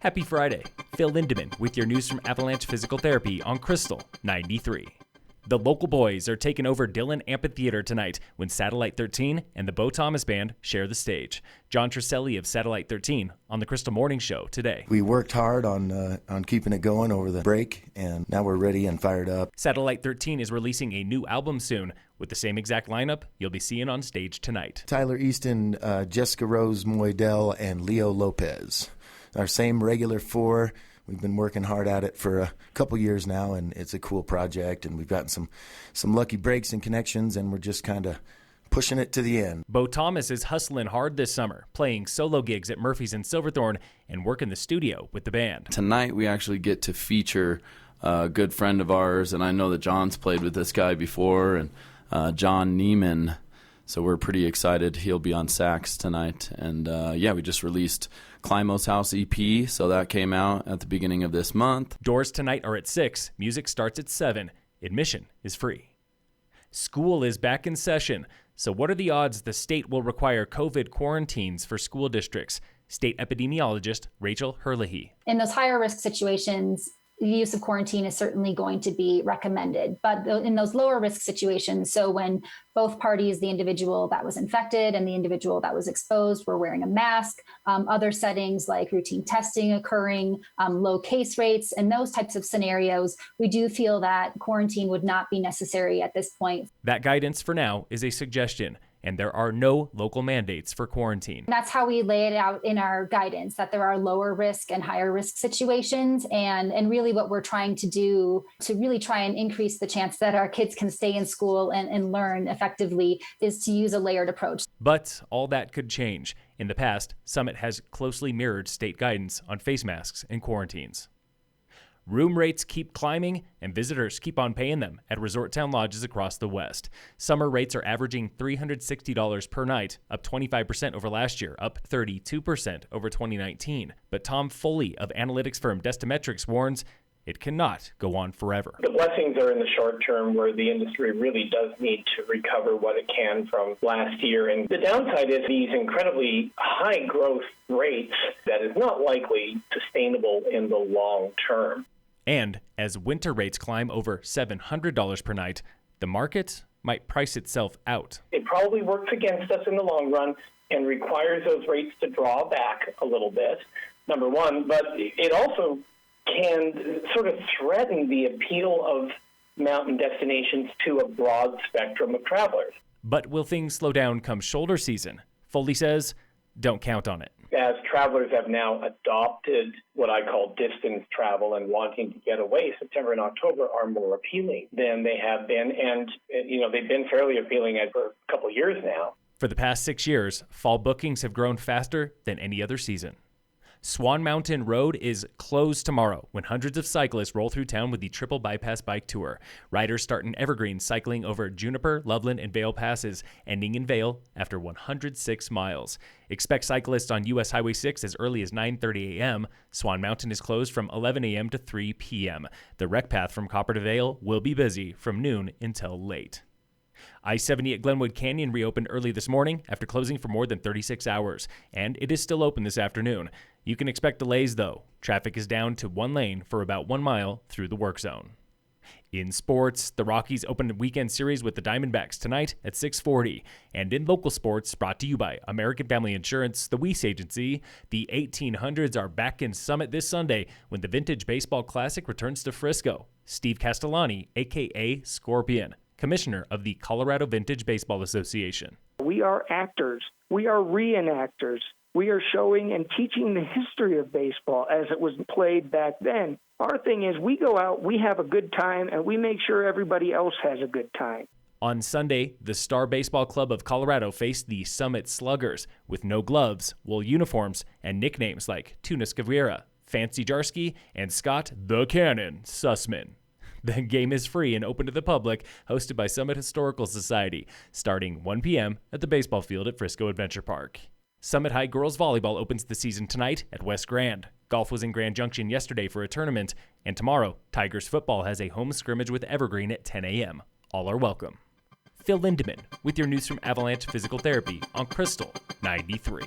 Happy Friday. Phil Lindemann with your news from Avalanche Physical Therapy on Krystal 93. The local boys are taking over Dillon Amphitheater tonight when Satellite 13 and the Beau Thomas Band share the stage. John Trisselli of Satellite 13 on the Krystal Morning Show today. We worked hard on keeping it going over the break, and now we're ready and fired up. Satellite 13 is releasing a new album soon with the same exact lineup you'll be seeing on stage tonight. Tyler Easton, Jessica Rose Moydell, and Leo Lopez. Our same regular four. We've been working hard at it for a couple years now, and it's a cool project, and we've gotten some lucky breaks and connections, and we're just kind of pushing it to the end. Beau Thomas is hustling hard this summer, playing solo gigs at Murphy's and Silverthorne and working the studio with the band. Tonight we actually get to feature a good friend of ours, and I know that John's played with this guy before, and John Neiman. So we're pretty excited. He'll be on sax tonight. And we just released Climo's House EP, so that came out at the beginning of this month. Doors tonight are at 6. Music starts at 7. Admission is free. School is back in session. So what are the odds the state will require COVID quarantines for school districts? State epidemiologist Rachel Herlihy. In those higher risk situations, the use of quarantine is certainly going to be recommended. But in those lower risk situations, so when both parties, the individual that was infected and the individual that was exposed, were wearing a mask, other settings like routine testing occurring, low case rates, and those types of scenarios, we do feel that quarantine would not be necessary at this point. That guidance for now is a suggestion, and there are no local mandates for quarantine. That's how we lay it out in our guidance, that there are lower risk and higher risk situations. And really what we're trying to do to really try and increase the chance that our kids can stay in school and learn effectively is to use a layered approach. But all that could change. In the past, Summit has closely mirrored state guidance on face masks and quarantines. Room rates keep climbing, and visitors keep on paying them at resort town lodges across the West. Summer rates are averaging $360 per night, up 25% over last year, up 32% over 2019. But Tom Foley of analytics firm Destimetrics warns it cannot go on forever. The blessings are in the short term, where the industry really does need to recover what it can from last year. And the downside is these incredibly high growth rates that is not likely sustainable in the long term. And as winter rates climb over $700 per night, the market might price itself out. It probably works against us in the long run and requires those rates to draw back a little bit, number one, but it also can sort of threaten the appeal of mountain destinations to a broad spectrum of travelers. But will things slow down come shoulder season? Foley says, don't count on it. As travelers have now adopted what I call distance travel and wanting to get away, September and October are more appealing than they have been. And, they've been fairly appealing for a couple of years now. For the past 6 years, fall bookings have grown faster than any other season. Swan Mountain Road is closed tomorrow when hundreds of cyclists roll through town with the Triple Bypass Bike Tour. Riders start in Evergreen, cycling over Juniper, Loveland, and Vail passes, ending in Vail after 106 miles. Expect cyclists on U.S. Highway 6 as early as 9:30 a.m. Swan Mountain is closed from 11 a.m. to 3 p.m. The rec path from Copper to Vail will be busy from noon until late. I-70 at Glenwood Canyon reopened early this morning after closing for more than 36 hours, and it is still open this afternoon. You can expect delays, though. Traffic is down to one lane for about 1 mile through the work zone. In sports, the Rockies open a weekend series with the Diamondbacks tonight at 6:40. And in local sports, brought to you by American Family Insurance, the Weiss Agency, the 1800s are back in Summit this Sunday when the Vintage Baseball Classic returns to Frisco. Steve Castellani, a.k.a. Scorpion, commissioner of the Colorado Vintage Baseball Association. We are actors. We are reenactors. We are showing and teaching the history of baseball as it was played back then. Our thing is we go out, we have a good time, and we make sure everybody else has a good time. On Sunday, the Star Baseball Club of Colorado faced the Summit Sluggers with no gloves, wool uniforms, and nicknames like Tunis Cabrera, Fancy Jarsky, and Scott the Cannon Sussman. The game is free and open to the public, hosted by Summit Historical Society, starting 1 p.m. at the baseball field at Frisco Adventure Park. Summit High Girls Volleyball opens the season tonight at West Grand. Golf was in Grand Junction yesterday for a tournament, and tomorrow, Tigers football has a home scrimmage with Evergreen at 10 a.m. All are welcome. Phil Lindemann with your news from Avalanche Physical Therapy on Krystal 93.